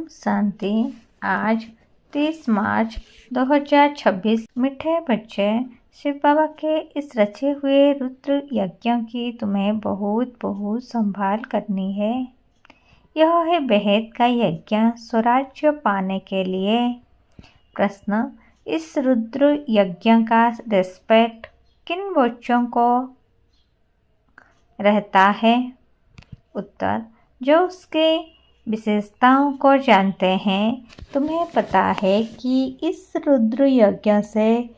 शांति। आज 30 मार्च 2026। मीठे बच्चे, शिव बाबा के इस रचे हुए रुद्र यज्ञ की तुम्हें बहुत बहुत संभाल करनी है। यह है बेहद का यज्ञ स्वराज्य पाने के लिए। प्रश्न, इस रुद्र यज्ञ का रिस्पेक्ट किन बच्चों को रहता है? उत्तर, जो उसके विशेषताओं को जानते हैं। तुम्हें पता है कि इस रुद्र यज्ञ से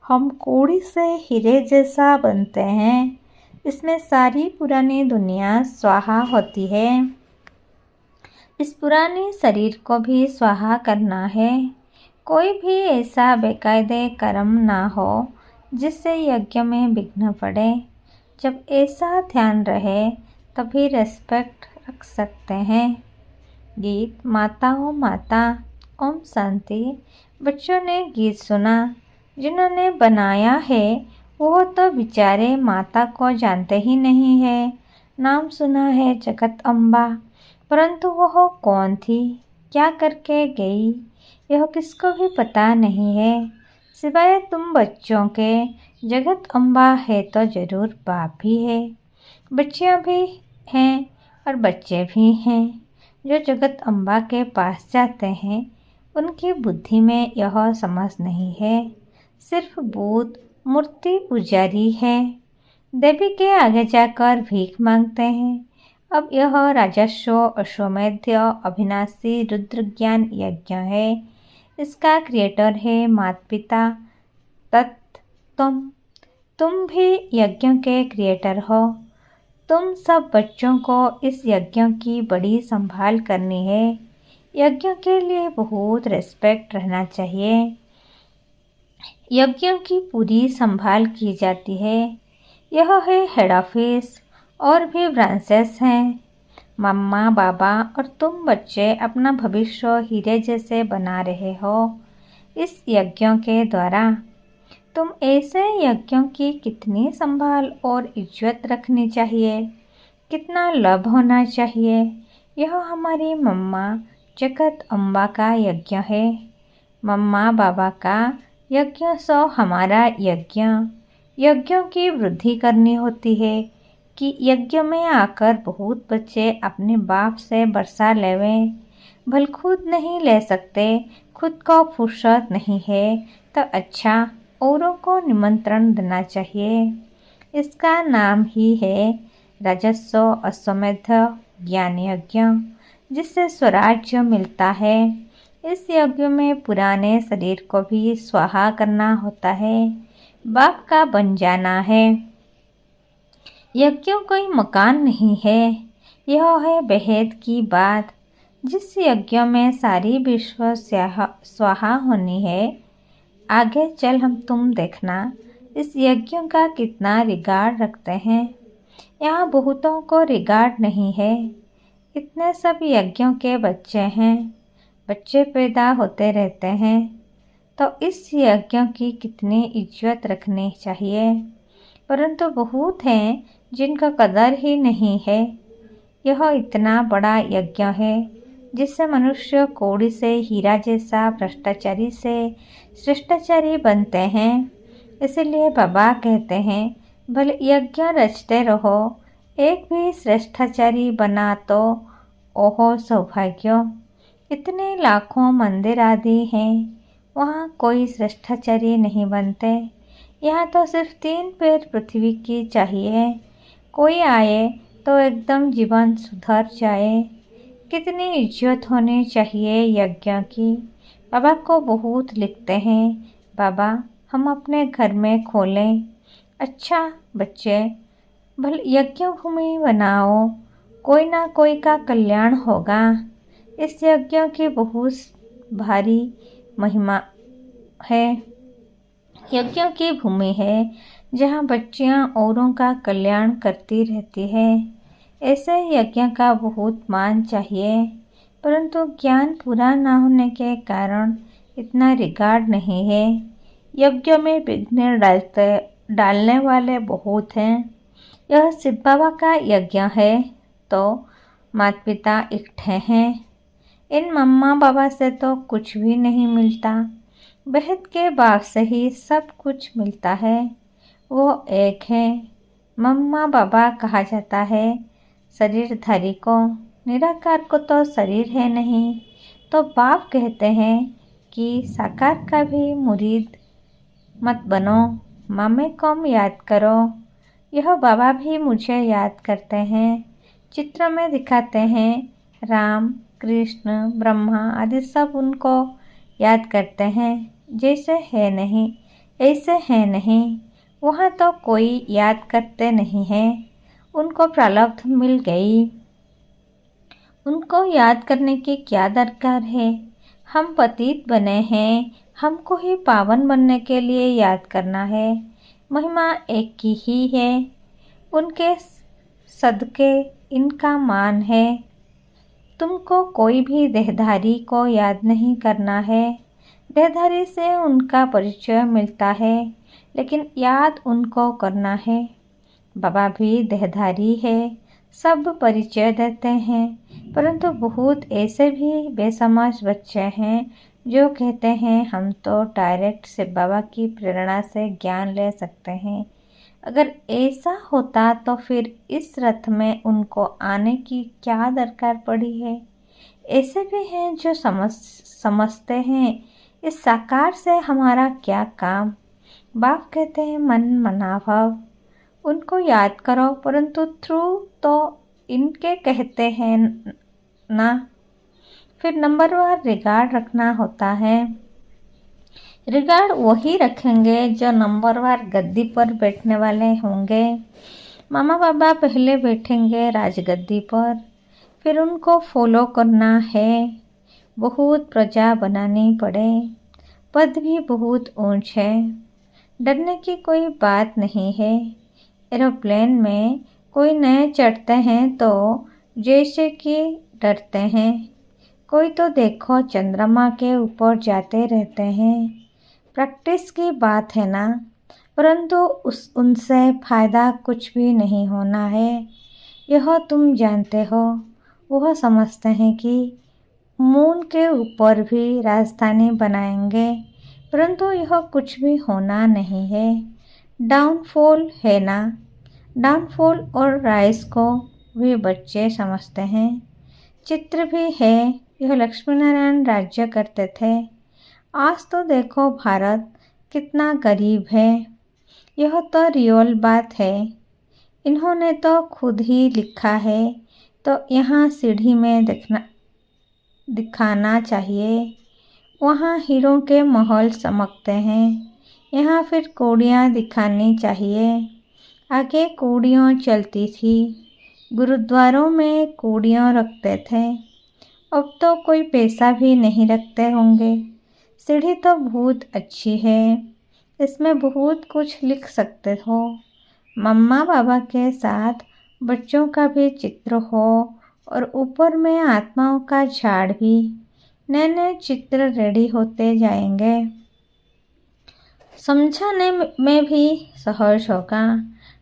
हम कौड़ी से हीरे जैसा बनते हैं। इसमें सारी पुरानी दुनिया स्वाहा होती है। इस पुराने शरीर को भी स्वाहा करना है। कोई भी ऐसा बेकायदे कर्म ना हो जिससे यज्ञ में विघ्न पड़े। जब ऐसा ध्यान रहे तभी रेस्पेक्ट रख सकते हैं। गीत माताओं माता। ओम शांति। बच्चों ने गीत सुना। जिन्होंने बनाया है वो तो बेचारे माता को जानते ही नहीं है। नाम सुना है जगत अम्बा, परंतु वह कौन थी, क्या करके गई, यह किसको भी पता नहीं है सिवाय तुम बच्चों के। जगत अम्बा है तो जरूर बाप भी है, बच्चियाँ भी हैं और बच्चे भी हैं। जो जगत अम्बा के पास जाते हैं उनकी बुद्धि में यह समझ नहीं है, सिर्फ बुद्ध मूर्ति पुजारी है। देवी के आगे जाकर भीख मांगते हैं। अब यह राजस्व अश्वमेध अविनाशी रुद्र ज्ञान यज्ञ है। इसका क्रिएटर है माता पिता तत् तुम भी यज्ञ के क्रिएटर हो। तुम सब बच्चों को इस यज्ञ की बड़ी संभाल करनी है। यज्ञ के लिए बहुत रिस्पेक्ट रहना चाहिए। यज्ञ की पूरी संभाल की जाती है। यह है हेड ऑफिस, और भी ब्रांचेस हैं। मम्मा बाबा और तुम बच्चे अपना भविष्य हीरे जैसे बना रहे हो इस यज्ञों के द्वारा। तुम ऐसे यज्ञों की कितनी संभाल और इज्जत रखनी चाहिए, कितना लाभ होना चाहिए। यह हमारी मम्मा जगत अम्बा का यज्ञ है। मम्मा बाबा का यज्ञ सो हमारा यज्ञ। यज्ञों की वृद्धि करनी होती है कि यज्ञ में आकर बहुत बच्चे अपने बाप से वर्षा लेवें। भल खुद नहीं ले सकते, खुद को फुर्सत नहीं है तो अच्छा औरों को निमंत्रण देना चाहिए। इसका नाम ही है राजस्व अश्वमेध ज्ञान यज्ञ, जिससे स्वराज्य मिलता है। इस यज्ञ में पुराने शरीर को भी स्वाहा करना होता है, बाप का बन जाना है। यज्ञ कोई मकान नहीं है, यह है बेहद की बात। जिस यज्ञ में सारी विश्व स्वाहा होनी है, आगे चल हम तुम देखना इस यज्ञ का कितना रिगार्ड रखते हैं। यहाँ बहुतों को रिगार्ड नहीं है। इतने सब यज्ञों के बच्चे हैं, बच्चे पैदा होते रहते हैं, तो इस यज्ञ की कितनी इज्जत रखनी चाहिए। परंतु बहुत हैं जिनका कदर ही नहीं है। यह इतना बड़ा यज्ञ है जिससे मनुष्य कौड़ी से हीरा जैसा, भ्रष्टाचारी से श्रेष्ठाचारी बनते हैं। इसलिए बाबा कहते हैं भले यज्ञ रचते रहो, एक भी श्रेष्ठाचारी बना तो ओहो सौभाग्य। इतने लाखों मंदिर आदि हैं, वहाँ कोई श्रेष्ठाचारी नहीं बनते। यहाँ तो सिर्फ 3 पैर पृथ्वी की चाहिए, कोई आए तो एकदम जीवन सुधर जाए। कितनी इज्जत होनी चाहिए यज्ञ की। बाबा को बहुत लिखते हैं, बाबा हम अपने घर में खोलें। अच्छा बच्चे, भले यज्ञ भूमि बनाओ, कोई ना कोई का कल्याण होगा। इस यज्ञ की बहुत भारी महिमा है। यज्ञ की भूमि है जहाँ बच्चियाँ औरों का कल्याण करती रहती है। ऐसे यज्ञ का बहुत मान चाहिए, परंतु ज्ञान पूरा न होने के कारण इतना रिगार्ड नहीं है। यज्ञ में विघ्न डालने वाले बहुत हैं। यह शिव बाबा का यज्ञ है तो माता पिता इकट्ठे हैं। इन मम्मा पापा से तो कुछ भी नहीं मिलता, बेहद के बाप से ही सब कुछ मिलता है। वो एक है। मम्मा पापा कहा जाता है शरीरधारी को, निराकार को तो शरीर है नहीं। तो बाप कहते हैं कि साकार का भी मुरीद मत बनो, मम्मी को याद करो। यह बाबा भी मुझे याद करते हैं, चित्र में दिखाते हैं। राम कृष्ण ब्रह्मा आदि सब उनको याद करते हैं। जैसे है नहीं ऐसे है नहीं, वहाँ तो कोई याद करते नहीं है। उनको प्रारब्ध मिल गई, उनको याद करने की क्या दरकार है। हम पतित बने हैं, हमको ही पावन बनने के लिए याद करना है। महिमा एक की ही है, उनके सदके इनका मान है। तुमको कोई भी देहधारी को याद नहीं करना है। देहधारी से उनका परिचय मिलता है, लेकिन याद उनको करना है। बाबा भी देहधारी है, सब परिचय देते हैं, परंतु बहुत ऐसे भी बेसमझ बच्चे हैं जो कहते हैं हम तो डायरेक्ट से बाबा की प्रेरणा से ज्ञान ले सकते हैं। अगर ऐसा होता तो फिर इस रथ में उनको आने की क्या दरकार पड़ी है। ऐसे भी हैं जो समझते हैं इस साकार से हमारा क्या काम। बाप कहते हैं मन मनाभव, उनको याद करो, परंतु थ्रू तो इनके कहते हैं ना। फिर नंबरवार रिगार्ड रखना होता है। रिगार्ड वही रखेंगे जो नंबरवार गद्दी पर बैठने वाले होंगे। मामा बाबा पहले बैठेंगे राजगद्दी पर, फिर उनको फॉलो करना है। बहुत प्रजा बनानी पड़े, पद भी बहुत ऊंच है। डरने की कोई बात नहीं है। एरोप्लेन में कोई नए चढ़ते हैं तो जैसे कि डरते हैं, कोई तो देखो चंद्रमा के ऊपर जाते रहते हैं। प्रैक्टिस की बात है ना, परंतु उनसे फ़ायदा कुछ भी नहीं होना है। यह तुम जानते हो। वह समझते हैं कि मून के ऊपर भी राजधानी बनाएंगे, परंतु यह कुछ भी होना नहीं है। डाउनफॉल है ना, डाउनफॉल और राइज को भी बच्चे समझते हैं। चित्र भी है, यह लक्ष्मी नारायण राज्य करते थे। आज तो देखो भारत कितना गरीब है। यह तो रियल बात है, इन्होंने तो खुद ही लिखा है। तो यहाँ सीढ़ी में दिखाना चाहिए। वहाँ हीरों के महल चमकते हैं, यहाँ फिर कौड़ियाँ दिखानी चाहिए। आगे कौड़ियाँ चलती थी, गुरुद्वारों में कौड़ियाँ रखते थे। अब तो कोई पैसा भी नहीं रखते होंगे। सीढ़ी तो बहुत अच्छी है, इसमें बहुत कुछ लिख सकते हो। मम्मा बाबा के साथ बच्चों का भी चित्र हो और ऊपर में आत्माओं का झाड़ भी। नए नए चित्र रेडी होते जाएंगे। समझाने में भी सहज होगा।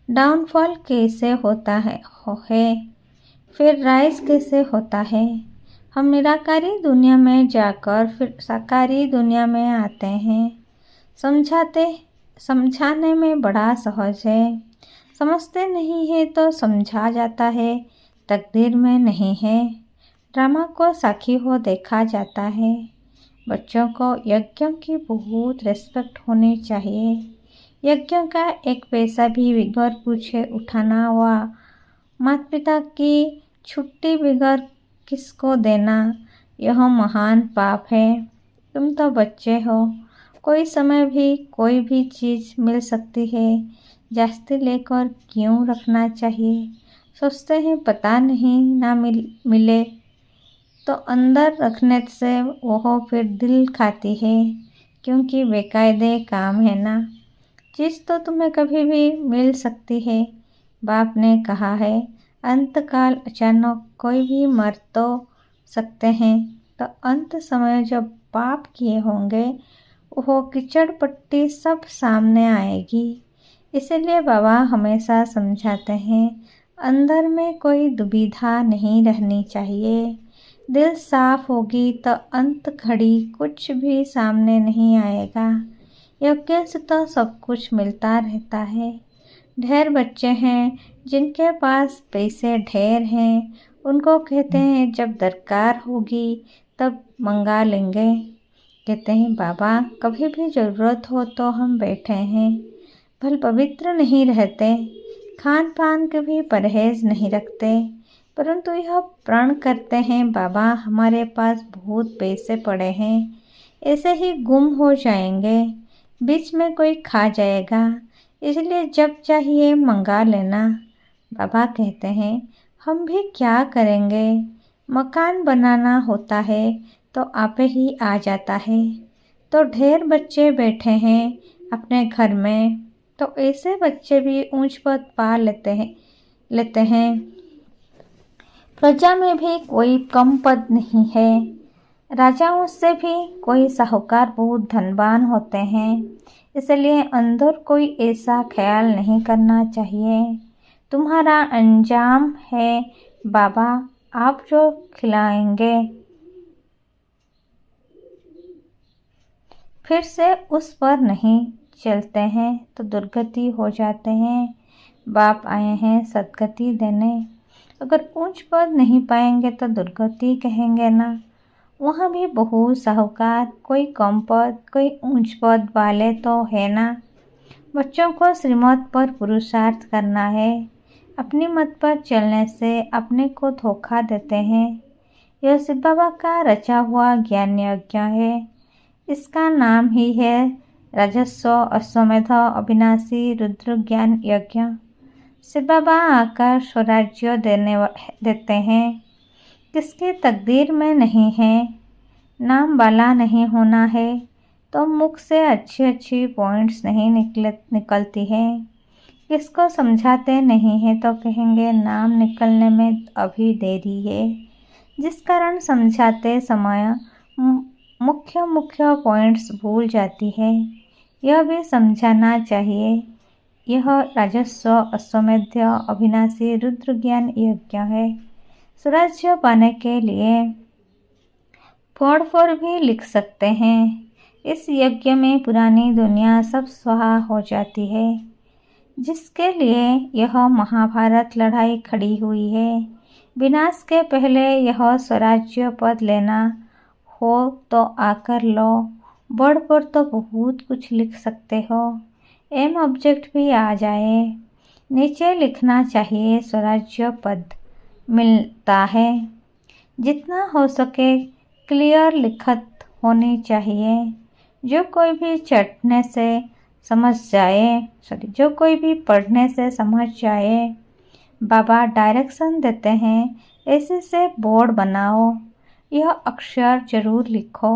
डाउनफॉल कैसे होता है फिर राइज कैसे होता है। हम निराकारी दुनिया में जाकर फिर साकारी दुनिया में आते हैं। समझाने में बड़ा सहज है। समझते नहीं है तो समझा जाता है, तकदीर में नहीं है। ड्रामा को साखी हो देखा जाता है। बच्चों को यज्ञों की बहुत रिस्पेक्ट होनी चाहिए। यज्ञों का एक पैसा भी बगैर पूछे उठाना व माता पिता की छुट्टी बगैर किसको देना, यह महान पाप है। तुम तो बच्चे हो, कोई समय भी कोई भी चीज़ मिल सकती है, जास्ती लेकर क्यों रखना चाहिए। सोचते हैं पता नहीं ना मिले तो अंदर रखने से वह फिर दिल खाती है, क्योंकि बेकायदे काम है ना। चीज़ तो तुम्हें कभी भी मिल सकती है। बाप ने कहा है अंतकाल अचानक कोई भी मर तो सकते हैं। तो अंत समय जब पाप किए होंगे वो कीचड़ पट्टी सब सामने आएगी। इसलिए बाबा हमेशा समझाते हैं अंदर में कोई दुविधा नहीं रहनी चाहिए। दिल साफ होगी तो अंत घड़ी कुछ भी सामने नहीं आएगा। यज्ञ से तो सब कुछ मिलता रहता है। ढेर बच्चे हैं जिनके पास पैसे ढेर हैं, उनको कहते हैं जब दरकार होगी तब मंगा लेंगे। कहते हैं बाबा कभी भी ज़रूरत हो तो हम बैठे हैं। भल पवित्र नहीं रहते, खान पान के भी परहेज नहीं रखते, परंतु यह प्रण करते हैं बाबा हमारे पास बहुत पैसे पड़े हैं, ऐसे ही गुम हो जाएंगे, बीच में कोई खा जाएगा, इसलिए जब चाहिए मंगा लेना। बाबा कहते हैं हम भी क्या करेंगे, मकान बनाना होता है तो आपे ही आ जाता है। तो ढेर बच्चे बैठे हैं अपने घर में, तो ऐसे बच्चे भी ऊंच पद पा लेते हैं। प्रजा में भी कोई कम पद नहीं है। राजाओं से भी कोई साहूकार बहुत धनवान होते हैं, इसलिए अंदर कोई ऐसा ख्याल नहीं करना चाहिए। तुम्हारा अंजाम है बाबा, आप जो खिलाएंगे फिर से उस पर नहीं चलते हैं तो दुर्गति हो जाते हैं। बाप आए हैं सदगति देने, अगर ऊंच पद नहीं पाएंगे तो दुर्गति कहेंगे ना। वहाँ भी बहुत साहूकार, कोई कम पद कोई ऊंच पद वाले तो है ना। बच्चों को श्रीमत पर पुरुषार्थ करना है, अपनी मत पर चलने से अपने को धोखा देते हैं। यह शिव बाबा का रचा हुआ ज्ञान यज्ञ है, इसका नाम ही है राजस्व अश्वमेध अविनाशी रुद्र ज्ञान यज्ञ। शिव बाबा आकर स्वराज्य देते हैं, किसकी तकदीर में नहीं है। नाम वाला नहीं होना है तो मुख से अच्छी अच्छी पॉइंट्स नहीं निकलती है। किसको समझाते नहीं है तो कहेंगे नाम निकलने में अभी देरी है, जिस कारण समझाते समय मुख्य पॉइंट्स भूल जाती है। यह भी समझाना चाहिए। यह राजस्व अश्वमेध अविनाशी रुद्र ज्ञान यज्ञ है। स्वराज्य पाने के लिए फोड़ फोड़ भी लिख सकते हैं। इस यज्ञ में पुरानी दुनिया सब स्वाहा हो जाती है, जिसके लिए यह महाभारत लड़ाई खड़ी हुई है। विनाश के पहले यह स्वराज्य पद लेना हो तो आकर लो। बोर्ड पर तो बहुत कुछ लिख सकते हो, एम ऑब्जेक्ट भी आ जाए। नीचे लिखना चाहिए स्वराज्य पद मिलता है। जितना हो सके क्लियर लिखत होनी चाहिए, जो कोई भी चटने से समझ जाए, जो कोई भी पढ़ने से समझ जाए। बाबा डायरेक्शन देते हैं, ऐसे से बोर्ड बनाओ, यह अक्षर जरूर लिखो,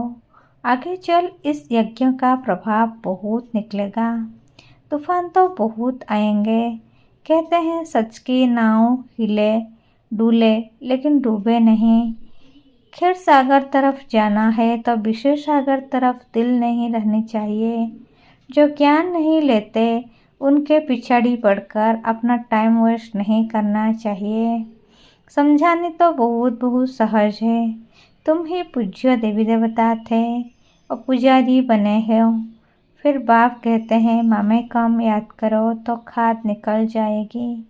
आगे चल इस यज्ञ का प्रभाव बहुत निकलेगा। तूफान तो बहुत आएंगे, कहते हैं सच की नाव हिले डूले लेकिन डूबे नहीं। क्षीर सागर तरफ जाना है तो विषय सागर तरफ दिल नहीं रहनी चाहिए। जो ज्ञान नहीं लेते उनके पिछाड़ी पड़कर अपना टाइम वेस्ट नहीं करना चाहिए। समझाने तो बहुत सहज है। तुम ही पूज्य देवी देवता थे और पुजारी बने हो। फिर बाप कहते हैं मामे कम याद करो तो खाद निकल जाएगी,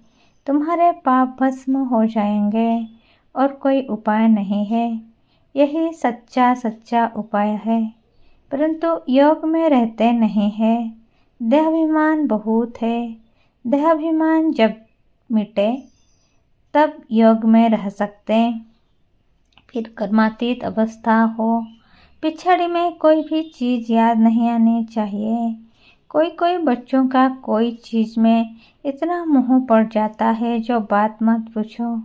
तुम्हारे पाप भस्म हो जाएंगे और कोई उपाय नहीं है। यही सच्चा उपाय है, परंतु योग में रहते नहीं है। देहाभिमान बहुत है, देहाभिमान जब मिटे तब योग में रह सकते। फिर कर्मातीत अवस्था हो, पिछड़ी में कोई भी चीज़ याद नहीं आनी चाहिए। कोई बच्चों का कोई चीज़ में इतना मोह पड़ जाता है जो बात मत पूछो।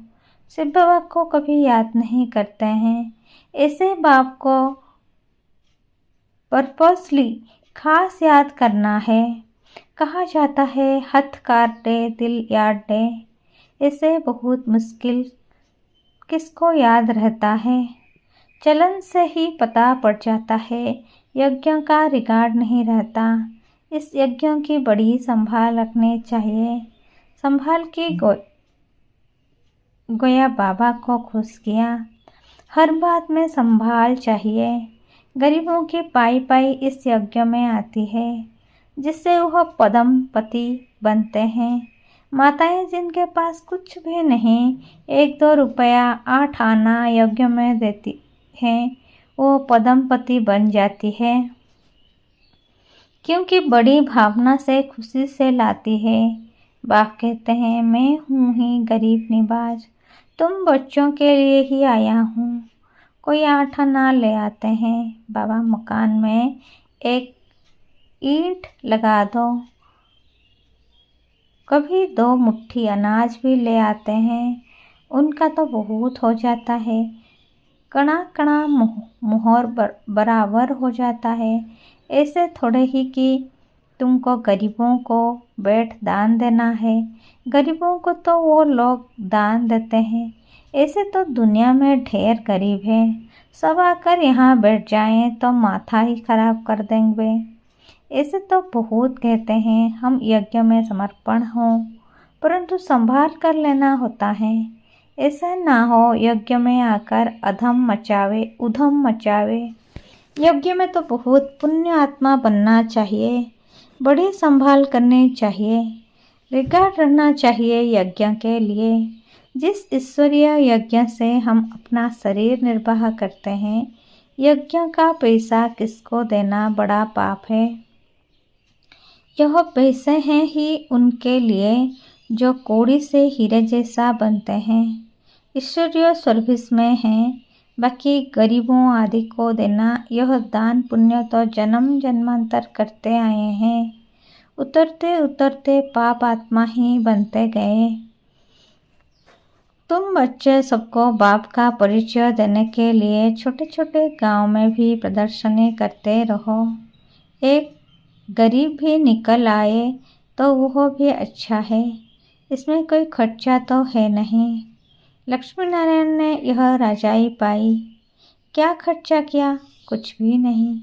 शिव बाबा को कभी याद नहीं करते हैं। ऐसे बाप को पर्पसली खास याद करना है। कहा जाता है हथ काट दे दिल याद दे, ऐसे बहुत मुश्किल किसको याद रहता है। चलन से ही पता पड़ जाता है, यज्ञ का रिकॉर्ड नहीं रहता। इस यज्ञ की बड़ी संभाल रखनी चाहिए। संभाल की गोया बाबा को खुश किया। हर बात में संभाल चाहिए। गरीबों की पाई पाई इस यज्ञ में आती है, जिससे वह पदमपति बनते हैं। माताएं जिनके पास कुछ भी नहीं, 1-2 रुपया 8 आना यज्ञ में देती हैं, वो पदमपति बन जाती है, क्योंकि बड़ी भावना से खुशी से लाती है। बाप कहते हैं, मैं हूँ ही गरीब निवाज, तुम बच्चों के लिए ही आया हूँ। कोई 8 आना ले आते हैं, बाबा मकान में एक ईंट लगा दो। कभी 2 मुट्ठी अनाज भी ले आते हैं, उनका तो बहुत हो जाता है। कणा कणा मुहर बराबर हो जाता है। ऐसे थोड़े ही कि तुमको गरीबों को बैठ दान देना है। गरीबों को तो वो लोग दान देते हैं। ऐसे तो दुनिया में ढेर गरीब हैं, सब आकर यहाँ बैठ जाएं तो माथा ही खराब कर देंगे। ऐसे तो बहुत कहते हैं हम यज्ञ में समर्पण हो, परंतु संभाल कर लेना होता है। ऐसा ना हो यज्ञ में आकर अधम मचावे उधम मचावे। यज्ञ में तो बहुत पुण्य आत्मा बनना चाहिए, बड़ी संभाल करनी चाहिए, रिगार्ड रहना चाहिए यज्ञ के लिए। जिस ईश्वरीय यज्ञ से हम अपना शरीर निर्वाह करते हैं, यज्ञ का पैसा किसको देना बड़ा पाप है। यह पैसे हैं ही उनके लिए जो कौड़ी से हीरे जैसा बनते हैं, ईश्वरीय सर्विस में हैं। बाकी गरीबों आदि को देना, यह दान पुण्य तो जन्म जन्मांतर करते आए हैं। उतरते उतरते पाप आत्मा ही बनते गए। तुम बच्चे सबको बाप का परिचय देने के लिए छोटे छोटे गांव में भी प्रदर्शनी करते रहो। एक गरीब भी निकल आए तो वह भी अच्छा है, इसमें कोई खर्चा तो है नहीं। लक्ष्मी नारायण ने यह राजाई पाई, क्या खर्चा किया? कुछ भी नहीं।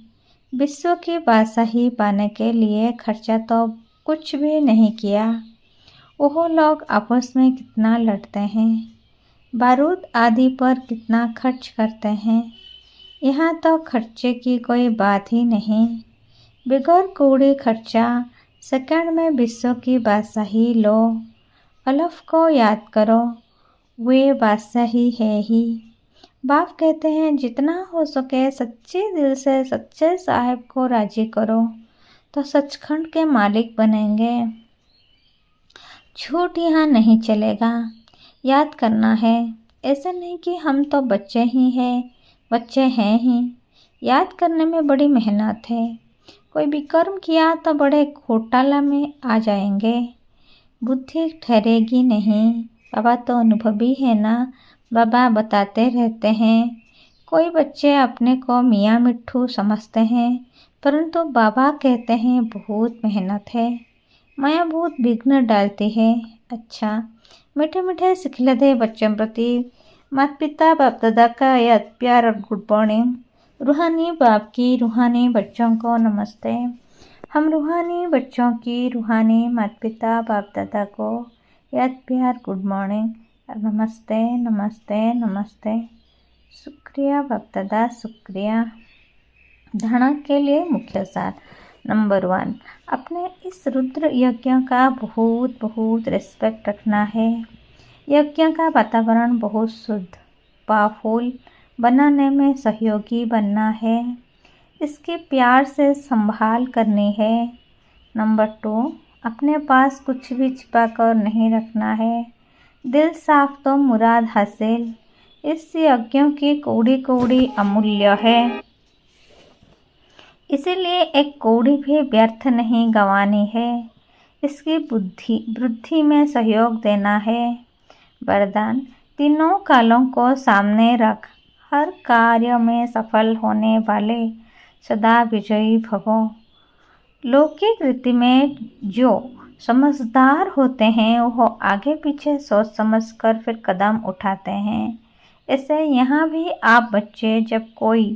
विश्व की बादशाही पाने के लिए खर्चा तो कुछ भी नहीं किया। वह लोग आपस में कितना लड़ते हैं, बारूद आदि पर कितना खर्च करते हैं। यहाँ तो खर्चे की कोई बात ही नहीं। बगैर कौड़ी खर्चा सेकंड में विश्व की बादशाही लो। अलफ को याद करो, वे बादशाही है ही। बाप कहते हैं जितना हो सके सच्चे दिल से सच्चे साहिब को राजी करो तो सचखंड के मालिक बनेंगे। झूठ यहाँ नहीं चलेगा। याद करना है, ऐसे नहीं कि हम तो बच्चे ही हैं, बच्चे हैं ही। याद करने में बड़ी मेहनत है। कोई विकर्म किया तो बड़े घोटाला में आ जाएंगे, बुद्धि ठहरेगी नहीं। बाबा तो अनुभवी है ना, बाबा बताते रहते हैं। कोई बच्चे अपने को मियाँ मिट्ठू समझते हैं, परंतु बाबा कहते हैं बहुत मेहनत है, माया बहुत विघ्न डालती है। अच्छा, मीठे मीठे सिखलते बच्चों प्रति माता पिता बाप दादा का याद प्यार और गुड मॉर्निंग। रूहानी बाप की रूहानी बच्चों को नमस्ते। हम रूहानी बच्चों की रूहानी माता पिता बाप दादा को याद प्यार गुड मॉर्निंग, नमस्ते नमस्ते नमस्ते। शुक्रिया बाप दादा, शुक्रिया। धारणा के लिए मुख्य सार। नंबर 1, अपने इस रुद्र यज्ञ का बहुत बहुत रिस्पेक्ट रखना है। यज्ञ का वातावरण बहुत शुद्ध पावरफुल बनाने में सहयोगी बनना है। इसकी प्यार से संभाल करनी है। नंबर 2, अपने पास कुछ भी छिपा कर नहीं रखना है। दिल साफ तो मुराद हासिल। इस यज्ञों की कौड़ी कौड़ी अमूल्य है, इसीलिए एक कौड़ी भी व्यर्थ नहीं गंवानी है। इसकी वृद्धि में सहयोग देना है। वरदान, तीनों कालों को सामने रख हर कार्य में सफल होने वाले सदा विजयी भवो। लौकिक रीति में जो समझदार होते हैं वह आगे पीछे सोच समझ कर फिर कदम उठाते हैं। ऐसे यहाँ भी आप बच्चे जब कोई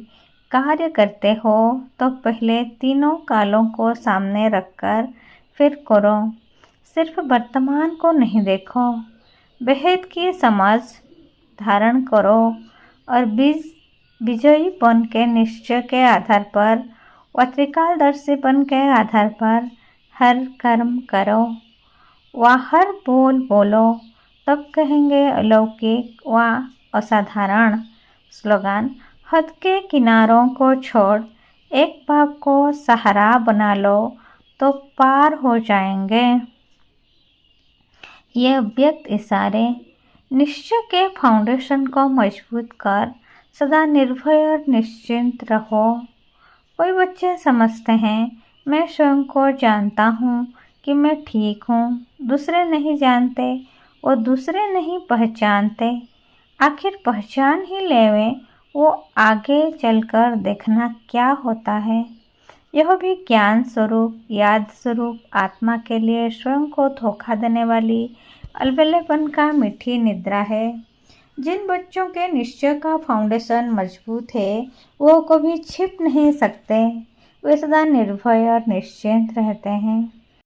कार्य करते हो तो पहले तीनों कालों को सामने रखकर फिर करो। सिर्फ वर्तमान को नहीं देखो, बेहद की समझ धारण करो। और विजयीपन के निश्चय के आधार पर व त्रिकालदर्शीपन के आधार पर हर कर्म करो व हर बोल बोलो, तब कहेंगे अलौकिक व असाधारण। स्लोगन: हद के किनारों को छोड़ एक भाव को सहारा बना लो तो पार हो जाएंगे। ये अव्यक्त इशारे निश्चय के फाउंडेशन को मजबूत कर सदा निर्भय और निश्चिंत रहो। कोई बच्चे समझते हैं मैं स्वयं को जानता हूँ कि मैं ठीक हूँ, दूसरे नहीं जानते, वो दूसरे नहीं पहचानते। आखिर पहचान ही लेवे, वो आगे चलकर देखना क्या होता है। यह भी ज्ञान स्वरूप, याद स्वरूप आत्मा के लिए स्वयं को धोखा देने वाली अलबेलेपन का मीठी निद्रा है। जिन बच्चों के निश्चय का फाउंडेशन मजबूत है, वो कभी छिप नहीं सकते, वे सदा निर्भय और निश्चिंत रहते हैं।